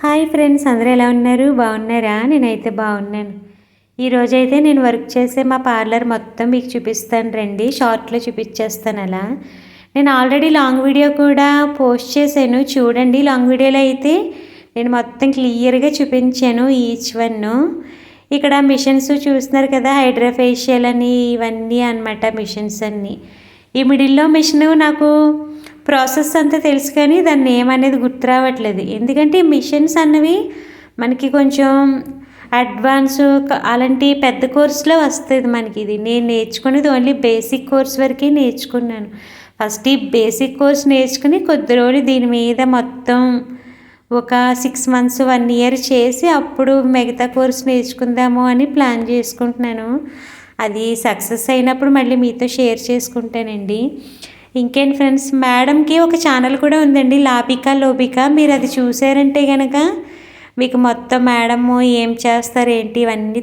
Hi friends, అందరూ ఎలా ఉన్నారు? బాగున్నారా? నేనైతే బాగున్నాను. ఈరోజైతే నేను వర్క్ చేసే మా పార్లర్ మొత్తం మీకు చూపిస్తాను రండి. షార్ట్లో చూపించేస్తాను అలా. నేను ఆల్రెడీ లాంగ్ వీడియో కూడా పోస్ట్ చేశాను చూడండి. లాంగ్ వీడియోలో అయితే నేను మొత్తం క్లియర్గా చూపించాను ఈచ్ వన్. ఇక్కడ మిషన్స్ చూస్తున్నారు కదా, హైడ్రా ఫేషియల్ అని ఇవన్నీ అనమాట మిషన్స్ అన్నీ. ఈ మిడిల్లో మిషన్ నాకు ప్రాసెస్ అంతా తెలుసు కానీ దాని నేమ్ అనేది గుర్తు రావట్లేదు. ఎందుకంటే మిషన్స్ అన్నవి మనకి కొంచెం అడ్వాన్స్ అలాంటి పెద్ద కోర్సులో వస్తుంది మనకి. ఇది నేను నేర్చుకునేది ఓన్లీ బేసిక్ కోర్స్ వరకే నేర్చుకున్నాను. ఫస్ట్ ఈ బేసిక్ కోర్స్ నేర్చుకుని కొద్ది రోజులు దీని మీద మొత్తం ఒక 6 months 1 year చేసి అప్పుడు మిగతా కోర్స్ నేర్చుకుందాము అని ప్లాన్ చేసుకుంటున్నాను. అది సక్సెస్ అయినప్పుడు మళ్ళీ మీతో షేర్ చేసుకుంటానండి. ఇంకేంటి ఫ్రెండ్స్, మేడంకి ఒక ఛానల్ కూడా ఉందండి, లాబికా లోబిక. మీరు అది చూసారంటే కనుక మీకు మొత్తం మేడము ఏం చేస్తారు ఏంటి ఇవన్నీ